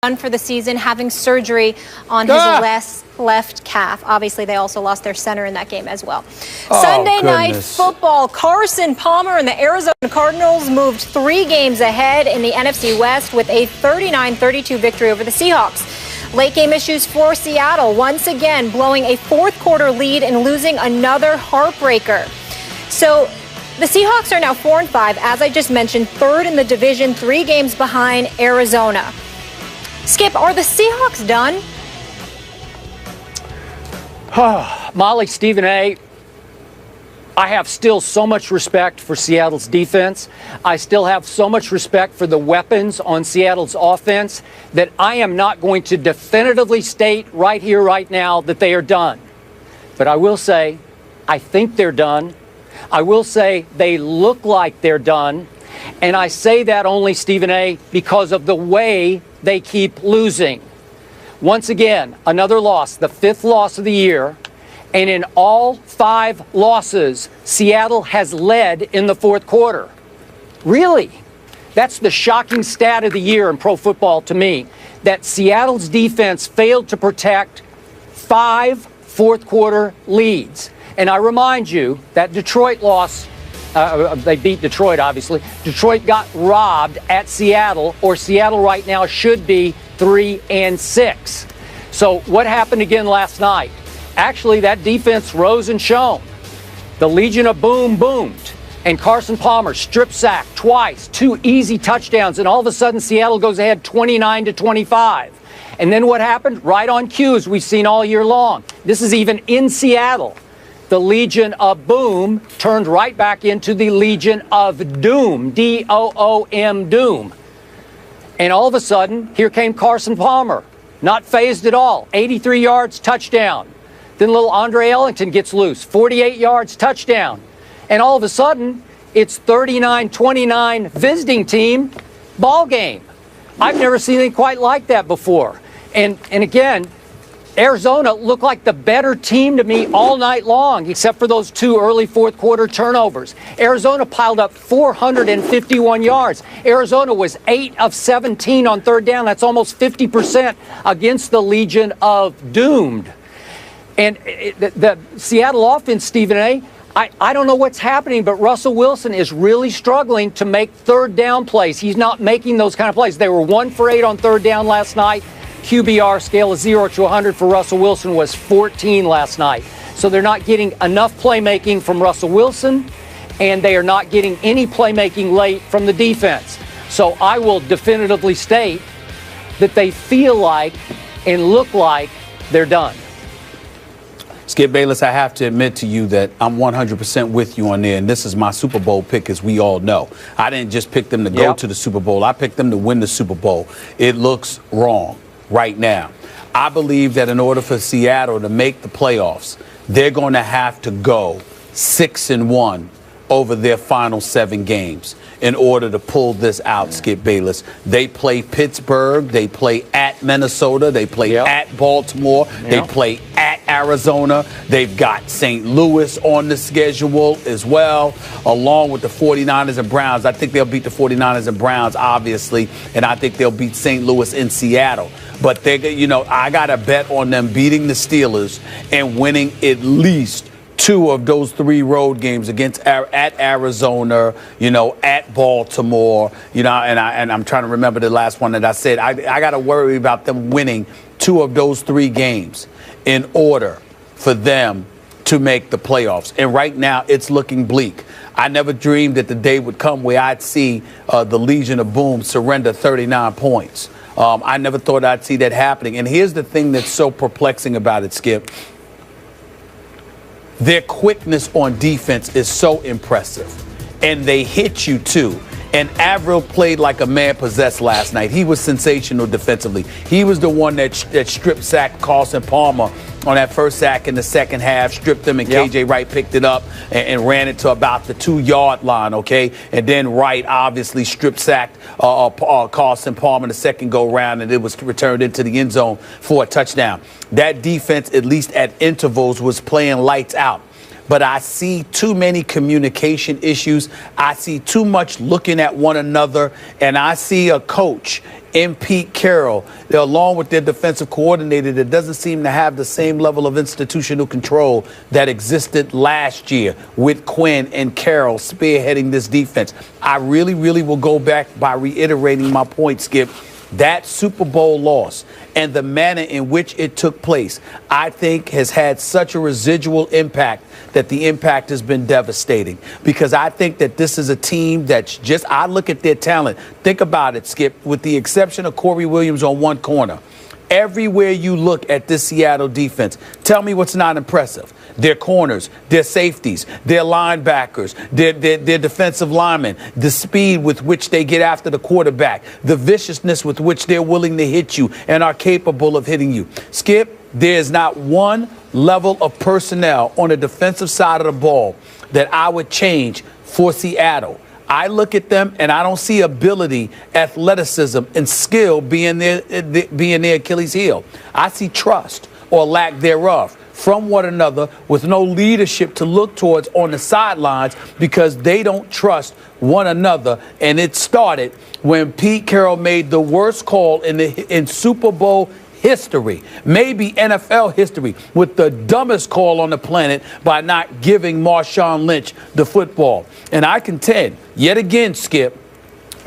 done for the season, having surgery on his left calf. Obviously, they also lost their center in that game as well. Sunday night football. Carson Palmer and the Arizona Cardinals moved 3 games ahead in the NFC West with a 39-32 victory over the Seahawks. Late game issues for Seattle, once again blowing a fourth quarter lead and losing another heartbreaker. So the Seahawks are now 4-5, as I just mentioned, third in the division, 3 games behind Arizona. Skip, are the Seahawks done? Molly, Stephen A., I have still so much respect for Seattle's defense. I still have so much respect for the weapons on Seattle's offense that I am not going to definitively state right here, right now, that they are done. But I will say, I think they're done. I will say they look like they're done. And I say that only, Stephen A., because of the way they keep losing. Once again, another loss, the 5th loss of the year. And in all 5 losses, Seattle has led in the 4th quarter. Really? That's the shocking stat of the year in pro football to me, that Seattle's defense failed to protect 5 4th quarter leads. And I remind you that Detroit loss, they beat Detroit, obviously. Detroit got robbed at Seattle, or Seattle right now should be 3-6. So what happened again last night? Actually, that defense rose and shone. The Legion of Boom boomed, and Carson Palmer strip sacked twice, 2 easy touchdowns, and all of a sudden Seattle goes ahead 29-25. And then what happened? Right on cue, as we've seen all year long. This is even in Seattle. The Legion of Boom turned right back into the Legion of Doom, D-O-O-M, Doom. And all of a sudden, here came Carson Palmer, not phased at all, 83 yards, touchdown. Then little Andre Ellington gets loose, 48 yards, touchdown. And all of a sudden, it's 39-29 visiting team ball game. I've never seen anything quite like that before. And again, Arizona looked like the better team to me all night long, except for those 2 early 4th quarter turnovers. Arizona piled up 451 yards. Arizona was 8 of 17 on 3rd down. That's almost 50% against the Legion of Doomed. And the Seattle offense, Stephen A., I don't know what's happening, but Russell Wilson is really struggling to make 3rd down plays. He's not making those kind of plays. They were 1 for 8 on 3rd down last night. QBR scale of 0 to 100 for Russell Wilson was 14 last night. So they're not getting enough playmaking from Russell Wilson, and they are not getting any playmaking late from the defense. So I will definitively state that they feel like and look like they're done. Skip Bayless, I have to admit to you that I'm 100% with you on there, and this is my Super Bowl pick, as we all know. I didn't just pick them to go to the Super Bowl. I picked them to win the Super Bowl. It looks wrong right now. I believe that in order for Seattle to make the playoffs, they're going to have to go 6-1 over their final 7 games in order to pull this out, Skip Bayless. They play Pittsburgh, they play at Minnesota, they play at Baltimore, they play at Arizona. They've got St. Louis on the schedule as well, along with the 49ers and Browns. I think they'll beat the 49ers and Browns, obviously, and I think they'll beat St. Louis in Seattle. But I got to bet on them beating the Steelers and winning at least 2 of those 3 road games at Arizona, at Baltimore, and I'm trying to remember the last one that I said. I got to worry about them winning 2 of those 3 games in order for them to make the playoffs. And right now, it's looking bleak. I never dreamed that the day would come where I'd see the Legion of Boom surrender 39 points. I never thought I'd see that happening. And here's the thing that's so perplexing about it, Skip. Their quickness on defense is so impressive, and they hit you too. And Avril played like a man possessed last night. He was sensational defensively. He was the one that strip sacked Carson Palmer on that first sack in the second half, stripped him, and KJ Wright picked it up and ran it to about the 2-yard line, okay? And then Wright obviously strip sacked Carson Palmer in the second go-round, and it was returned into the end zone for a touchdown. That defense, at least at intervals, was playing lights out. but I see too many communication issues. I see too much looking at one another, and I see a coach in Pete Carroll, along with their defensive coordinator, that doesn't seem to have the same level of institutional control that existed last year with Quinn and Carroll spearheading this defense. I really, really will go back by reiterating my point, Skip. That Super Bowl loss and the manner in which it took place, I think, has had such a residual impact that the impact has been devastating. Because I think that this is a team that's just, I look at their talent. Think about it, Skip, with the exception of Corey Williams on one corner. Everywhere you look at this Seattle defense, tell me what's not impressive. Their corners, their safeties, their linebackers, their defensive linemen, the speed with which they get after the quarterback, the viciousness with which they're willing to hit you and are capable of hitting you. Skip, there's not one level of personnel on the defensive side of the ball that I would change for Seattle. I look at them and I don't see ability, athleticism, and skill being their Achilles heel. I see trust or lack thereof from one another with no leadership to look towards on the sidelines because they don't trust one another. And it started when Pete Carroll made the worst call in Super Bowl history, maybe NFL history, with the dumbest call on the planet by not giving Marshawn Lynch the football. And I contend, yet again, Skip,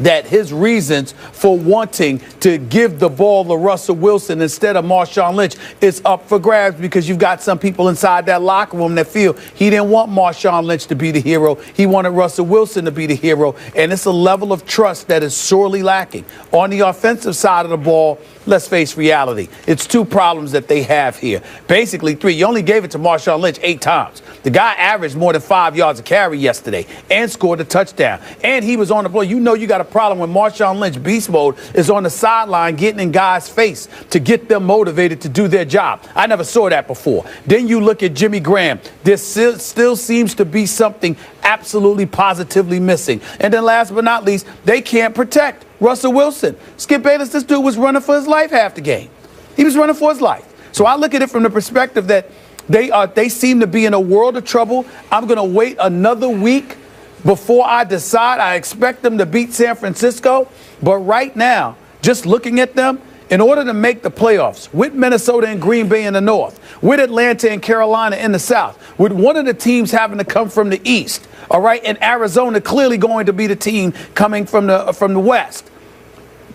that his reasons for wanting to give the ball to Russell Wilson instead of Marshawn Lynch is up for grabs because you've got some people inside that locker room that feel he didn't want Marshawn Lynch to be the hero. He wanted Russell Wilson to be the hero. And it's a level of trust that is sorely lacking. On the offensive side of the ball, let's face reality. It's two problems that they have here. Basically, three. You only gave it to Marshawn Lynch 8 times. The guy averaged more than 5 yards a carry yesterday and scored a touchdown. And he was on the ball. You know you got a problem when Marshawn Lynch, beast mode, is on the sideline getting in guys' face to get them motivated to do their job. I never saw that before. Then you look at Jimmy Graham. There still seems to be something absolutely positively missing. And then last but not least, they can't protect Russell Wilson. Skip Bayless, this dude was running for his life half the game. He was running for his life. So I look at it from the perspective that they seem to be in a world of trouble. I'm going to wait another week before I decide. I expect them to beat San Francisco. But right now, just looking at them, in order to make the playoffs with Minnesota and Green Bay in the north, with Atlanta and Carolina in the south, with one of the teams having to come from the east, all right, and Arizona clearly going to be the team coming from the west,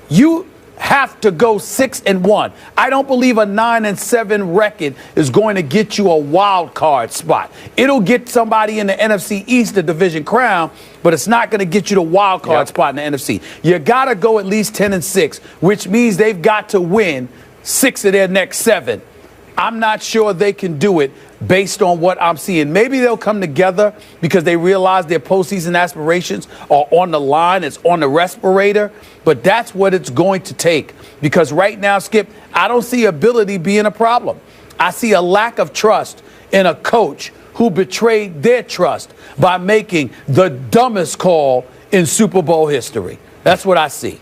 you have to go 6-1. I don't believe a 9-7 record is going to get you a wild card spot. It'll get somebody in the NFC East a division crown, but it's not going to get you the wild card spot in the NFC. You got to go at least 10-6, which means they've got to win 6 of their next 7. I'm not sure they can do it based on what I'm seeing. Maybe they'll come together because they realize their postseason aspirations are on the line. It's on the respirator. But that's what it's going to take. Because right now, Skip, I don't see ability being a problem. I see a lack of trust in a coach who betrayed their trust by making the dumbest call in Super Bowl history. That's what I see.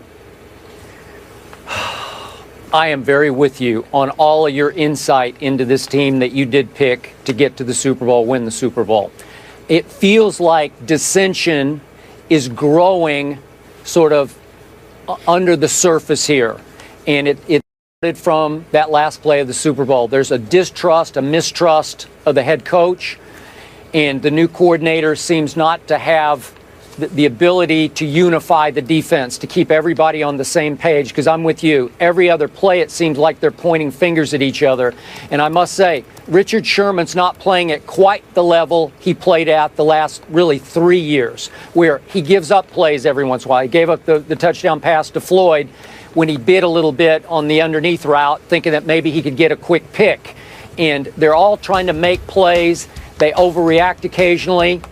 I am very with you on all of your insight into this team that you did pick to get to the Super Bowl, win the Super Bowl. It feels like dissension is growing sort of under the surface here. And it started from that last play of the Super Bowl. There's a distrust, a mistrust of the head coach. And the new coordinator seems not to have the ability to unify the defense, to keep everybody on the same page, because I'm with you. Every other play, it seems like they're pointing fingers at each other. And I must say, Richard Sherman's not playing at quite the level he played at the last, really, 3 years, where he gives up plays every once in a while. He gave up the touchdown pass to Floyd when he bid a little bit on the underneath route, thinking that maybe he could get a quick pick. And they're all trying to make plays. They overreact occasionally.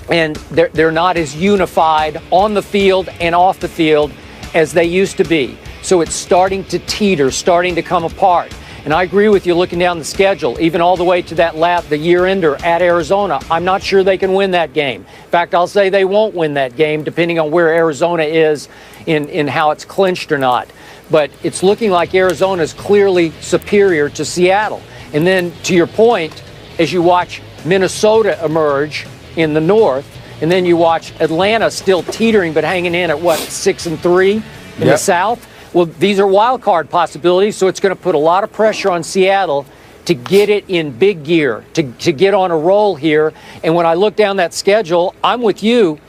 And they're not as unified on the field and off the field as they used to be. So it's starting to teeter, starting to come apart. And I agree with you looking down the schedule, even all the way to the year-ender at Arizona. I'm not sure they can win that game. In fact, I'll say they won't win that game, depending on where Arizona is in how it's clinched or not. But it's looking like Arizona is clearly superior to Seattle. And then, to your point, as you watch Minnesota emerge in the North, and then you watch Atlanta still teetering but hanging in at, 6-3 in the South? Well, these are wild card possibilities, so it's going to put a lot of pressure on Seattle to get it in big gear, to get on a roll here. And when I look down that schedule, I'm with you.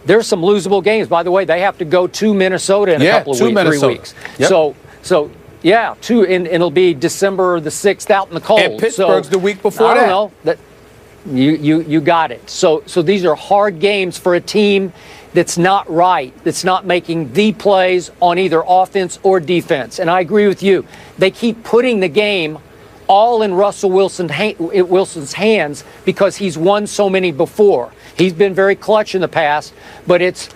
There's some losable games. By the way, they have to go to Minnesota in a couple of weeks, 3 weeks. Yep. So yeah, and it'll be December the 6th out in the cold. And Pittsburgh's the week before that. I don't know. You got it. So these are hard games for a team that's not right, that's not making the plays on either offense or defense. And I agree with you. They keep putting the game all in Russell Wilson's hands because he's won so many before. He's been very clutch in the past, but it's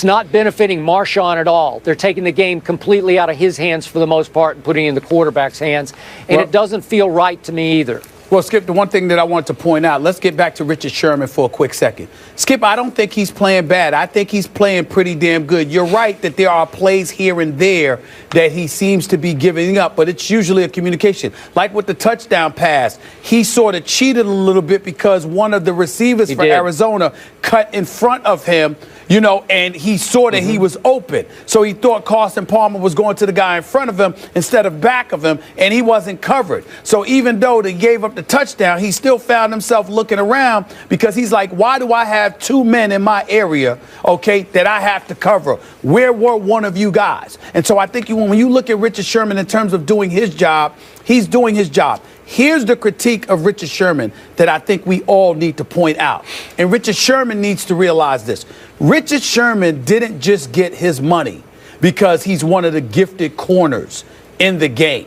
not benefiting Marshawn at all. They're taking the game completely out of his hands for the most part and putting it in the quarterback's hands, and it doesn't feel right to me either. Well, Skip, the one thing that I want to point out, let's get back to Richard Sherman for a quick second. Skip, I don't think he's playing bad. I think he's playing pretty damn good. You're right that there are plays here and there that he seems to be giving up, but it's usually a communication. Like with the touchdown pass, he sort of cheated a little bit because one of the receivers for Arizona cut in front of him, and he saw that he was open. So he thought Carson Palmer was going to the guy in front of him instead of back of him, and he wasn't covered. So even though they gave up the touchdown, he still found himself looking around because he's like, why do I have two men in my area, that I have to cover? Where were one of you guys? And so I think when you look at Richard Sherman in terms of doing his job, he's doing his job. Here's the critique of Richard Sherman that I think we all need to point out. And Richard Sherman needs to realize this. Richard Sherman didn't just get his money because he's one of the gifted corners in the game.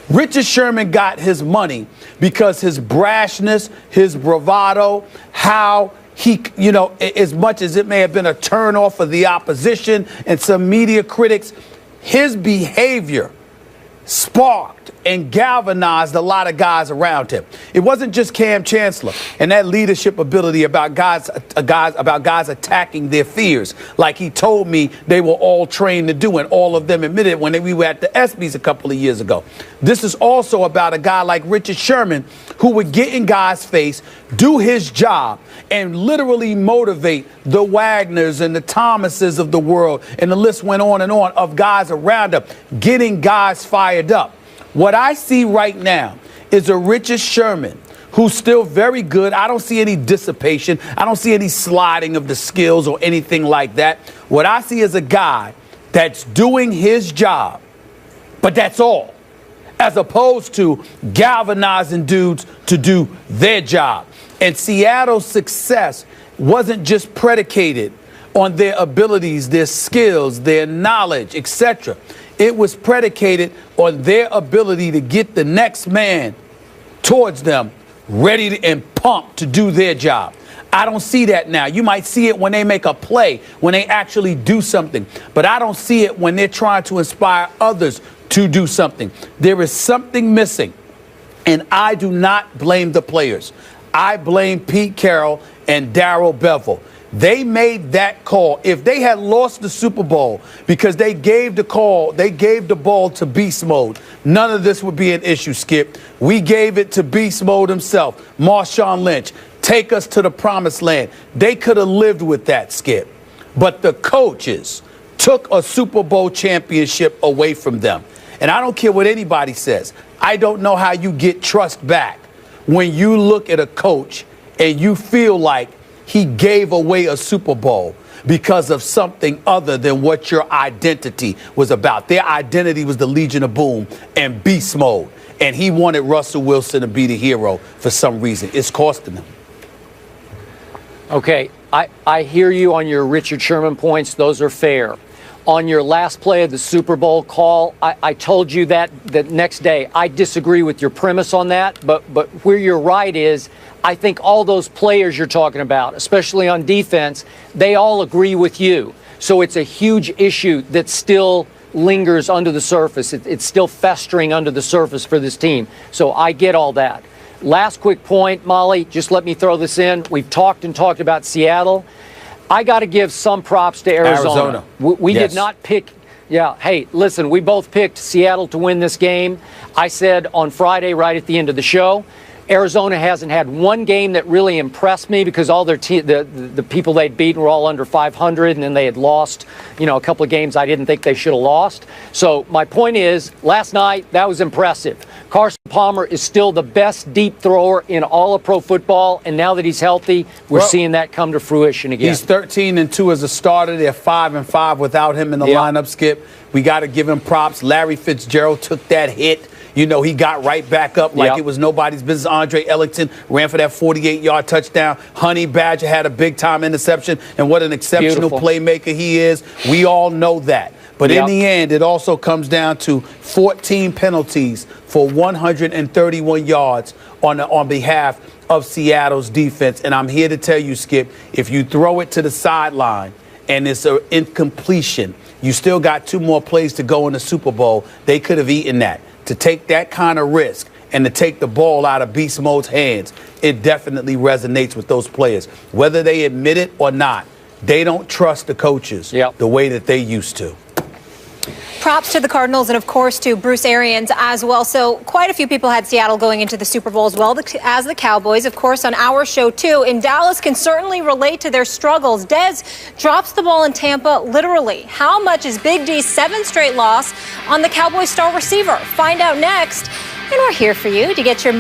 Richard Sherman got his money because his brashness, his bravado, how he, as much as it may have been a turnoff for the opposition and some media critics, his behavior sparked and galvanized a lot of guys around him. It wasn't just Cam Chancellor and that leadership ability about guys attacking their fears, like he told me they were all trained to do, and all of them admitted when we were at the ESPYs a couple of years ago. This is also about a guy like Richard Sherman who would get in guys' face, do his job, and literally motivate the Wagners and the Thomases of the world, and the list went on and on of guys around him, getting guys fired up. What I see right now is a Richard Sherman who's still very good. I don't see any dissipation. I don't see any sliding of the skills or anything like that. What I see is a guy that's doing his job, but that's all, as opposed to galvanizing dudes to do their job. And Seattle's success wasn't just predicated on their abilities, their skills, their knowledge, etc. It was predicated on their ability to get the next man towards them ready and pumped to do their job. I don't see that now. You might see it when they make a play, when they actually do something, but I don't see it when they're trying to inspire others to do something. There is something missing, and I do not blame the players. I blame Pete Carroll and Darrell Bevell. They made that call. If they had lost the Super Bowl because they gave the ball to beast mode, none of this would be an issue, Skip. We gave it to beast mode himself, Marshawn Lynch. Take us to the promised land. They could have lived with that, Skip. But the coaches took a Super Bowl championship away from them. And I don't care what anybody says. I don't know how you get trust back when you look at a coach and you feel like he gave away a Super Bowl because of something other than what your identity was about. Their identity was the Legion of Boom and beast mode. And he wanted Russell Wilson to be the hero for some reason. It's costing him. Okay, I hear you on your Richard Sherman points. Those are fair. On your last play of the Super Bowl call, I told you that the next day. I disagree with your premise on that, but where you're right is I think all those players you're talking about, especially on defense, they all agree with you. So it's a huge issue that still lingers under the surface. It's still festering under the surface for this team. So I get all that. Last quick point, Molly, just let me throw this in. We've talked about Seattle. I got to give some props to Arizona. We did not pick. Yeah. Hey, listen, we both picked Seattle to win this game. I said on Friday, right at the end of the show, Arizona hasn't had one game that really impressed me because all their the people they'd beaten were all under 500, and then they had lost, a couple of games I didn't think they should have lost. So my point is, last night, that was impressive. Carson Palmer is still the best deep thrower in all of pro football, and now that he's healthy, we're seeing that come to fruition again. He's 13-2 as a starter. They're 5-5 without him in the lineup, Skip. We got to give him props. Larry Fitzgerald took that hit. He got right back up like it was nobody's business. Andre Ellington ran for that 48-yard touchdown. Honey Badger had a big-time interception, and what an exceptional playmaker he is. We all know that. But in the end, it also comes down to 14 penalties for 131 yards on behalf of Seattle's defense. And I'm here to tell you, Skip, if you throw it to the sideline and it's an incompletion, you still got 2 more plays to go in the Super Bowl. They could have eaten that. To take that kind of risk and to take the ball out of Beast Mode's hands, it definitely resonates with those players. Whether they admit it or not, they don't trust the coaches the way that they used to. Props to the Cardinals and, of course, to Bruce Arians as well. So quite a few people had Seattle going into the Super Bowl as well as the Cowboys. Of course, on our show, too. And Dallas can certainly relate to their struggles. Dez drops the ball in Tampa literally. How much is Big D's 7th straight loss on the Cowboys star receiver? Find out next. And we're here for you to get your